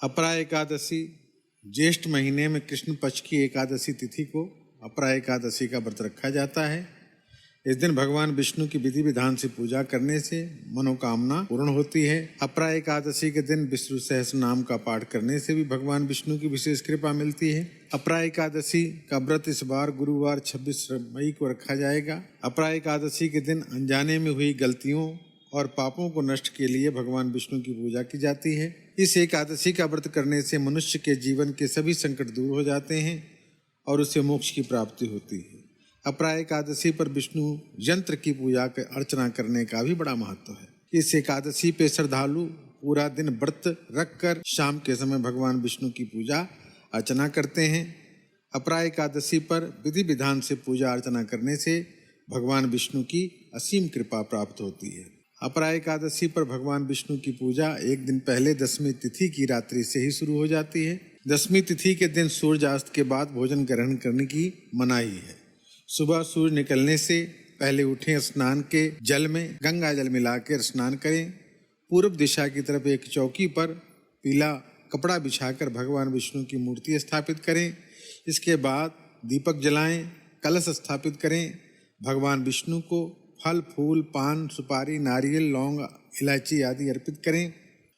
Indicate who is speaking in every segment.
Speaker 1: अपरा एकादशी ज्येष्ठ महीने में कृष्ण पक्ष की एकादशी तिथि को अपरा एकादशी का व्रत रखा जाता है। इस दिन भगवान विष्णु की विधि विधान से पूजा करने से मनोकामना पूर्ण होती है। अपरा एकादशी के दिन विष्णु सहस्र नाम का पाठ करने से भी भगवान विष्णु की विशेष कृपा मिलती है। अपरा एकादशी का व्रत इस बार गुरुवार 26 मई को रखा जाएगा। अपरा एकादशी के दिन अनजाने में हुई गलतियों और पापों को नष्ट के लिए भगवान विष्णु की पूजा की जाती है। इस एकादशी का व्रत करने से मनुष्य के जीवन के सभी संकट दूर हो जाते हैं और उसे मोक्ष की प्राप्ति होती है। अपरा एकादशी पर विष्णु यंत्र की पूजा अर्चना करने का भी बड़ा महत्व है। इस एकादशी पे श्रद्धालु पूरा दिन व्रत रखकर शाम के समय भगवान विष्णु की पूजा अर्चना करते हैं। अपरा एकादशी पर विधि विधान से पूजा अर्चना करने से भगवान विष्णु की असीम कृपा प्राप्त होती है। अपरा एकादशी पर भगवान विष्णु की पूजा एक दिन पहले दशमी तिथि की रात्रि से ही शुरू हो जाती है। दशमी तिथि के दिन सूर्यास्त के बाद भोजन ग्रहण करने की मनाही है। सुबह सूर्य निकलने से पहले उठें, स्नान के जल में गंगा जल मिलाकर स्नान करें। पूर्व दिशा की तरफ एक चौकी पर पीला कपड़ा बिछाकर भगवान विष्णु की मूर्ति स्थापित करें। इसके बाद दीपक जलाएं, कलश स्थापित करें। भगवान विष्णु को फल, फूल, पान, सुपारी, नारियल, लौंग, इलायची आदि अर्पित करें।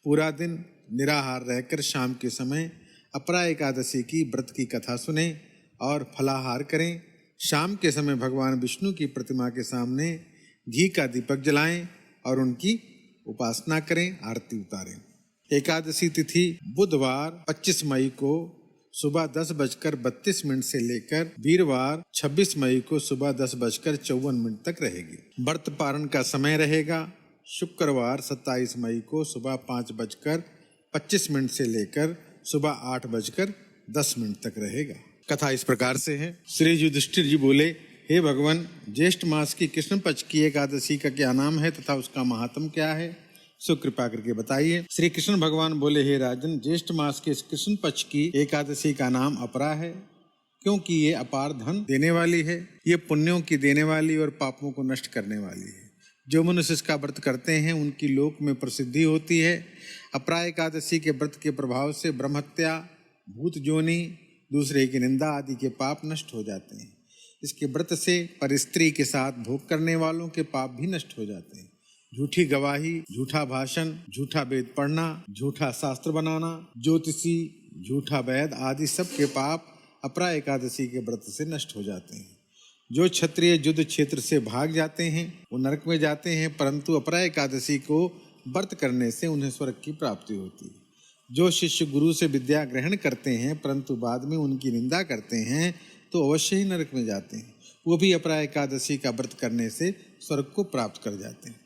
Speaker 1: पूरा दिन निराहार रहकर शाम के समय अपरा एकादशी की व्रत की कथा सुनें और फलाहार करें। शाम के समय भगवान विष्णु की प्रतिमा के सामने घी का दीपक जलाएं और उनकी उपासना करें, आरती उतारें। एकादशी तिथि बुधवार 25 मई को सुबह 10:32 से लेकर वीरवार 26 मई को सुबह 10:54 तक रहेगी। व्रत पारण का समय रहेगा शुक्रवार 27 मई को सुबह 5:25 से लेकर सुबह 8:10 तक रहेगा। कथा इस प्रकार से है। श्री युधिष्ठिर जी बोले, हे भगवान, ज्येष्ठ मास की कृष्ण पक्ष की एकादशी का क्या नाम है तथा उसका महात्म क्या है, सो कृपा करके बताइए। श्री कृष्ण भगवान बोले, हे राजन, ज्येष्ठ मास के कृष्ण पक्ष की एकादशी का नाम अपरा है, क्योंकि ये अपार धन देने वाली है। ये पुण्यों की देने वाली और पापों को नष्ट करने वाली है। जो मनुष्य इसका व्रत करते हैं उनकी लोक में प्रसिद्धि होती है। अपरा एकादशी के व्रत के प्रभाव से ब्रह्महत्या, भूत जोनी, दूसरे की निंदा आदि के पाप नष्ट हो जाते हैं। इसके व्रत से परस्त्री के साथ भोग करने वालों के पाप भी नष्ट हो जाते हैं। झूठी गवाही, झूठा भाषण, झूठा वेद पढ़ना, झूठा शास्त्र बनाना, ज्योतिषी, झूठा वैद आदि सब के पाप अपरा एकादशी के व्रत से नष्ट हो जाते हैं। जो क्षत्रिय युद्ध क्षेत्र से भाग जाते हैं वो नरक में जाते हैं, परंतु अपरा एकादशी को व्रत करने से उन्हें स्वर्ग की प्राप्ति होती है। जो शिष्य गुरु से विद्या ग्रहण करते हैं परंतु बाद में उनकी निंदा करते हैं तो अवश्य ही नरक में जाते हैं। वो भी अपरा एकादशी का व्रत करने से स्वर्ग को प्राप्त कर जाते हैं।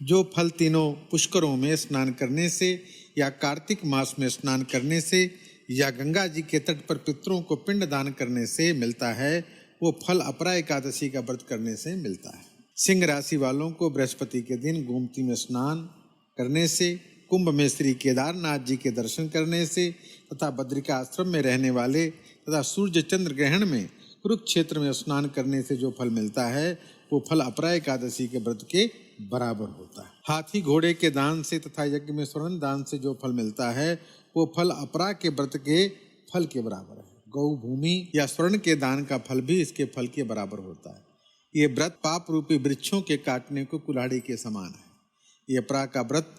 Speaker 1: जो फल तीनों पुष्करों में स्नान करने से या कार्तिक मास में स्नान करने से या गंगा जी के तट पर पितरों को पिंड दान करने से मिलता है, वो फल अपरा एकादशी का व्रत करने से मिलता है। सिंह राशि वालों को बृहस्पति के दिन गोमती में स्नान करने से, कुंभ में श्री केदारनाथ जी के दर्शन करने से तथा बद्रिका आश्रम में रहने वाले तथा सूर्य चंद्र ग्रहण में कुरुक्षेत्र में स्नान करने से जो फल मिलता है वो फल अपरा एकादशी के व्रत के बराबर होता है। हाथी घोड़े के दान से तथा यज्ञ में स्वर्ण दान से जो फल मिलता है वो फल अपरा के व्रत के फल के बराबर है। गौ भूमि या स्वर्ण के दान का फल भी इसके फल के बराबर होता है। ये व्रत पाप रूपी वृक्षों के काटने को कुल्हाड़ी के समान है। ये अपरा का व्रत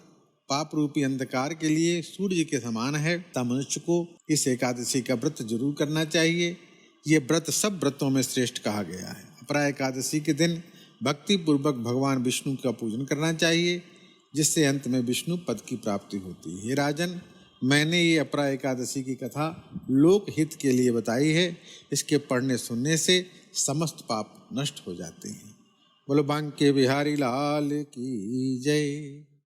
Speaker 1: पाप रूपी अंधकार के लिए सूर्य के समान है। तब मनुष्य को इस एकादशी का व्रत जरूर करना चाहिए। ये व्रत सब व्रतों में श्रेष्ठ कहा गया है। अपरा एकादशी के दिन भक्ति पूर्वक भगवान विष्णु का पूजन करना चाहिए, जिससे अंत में विष्णु पद की प्राप्ति होती है। हे राजन, मैंने ये अपरा एकादशी की कथा लोक हित के लिए बताई है। इसके पढ़ने सुनने से समस्त पाप नष्ट हो जाते हैं। बोलो बांके बिहारी लाल की जय।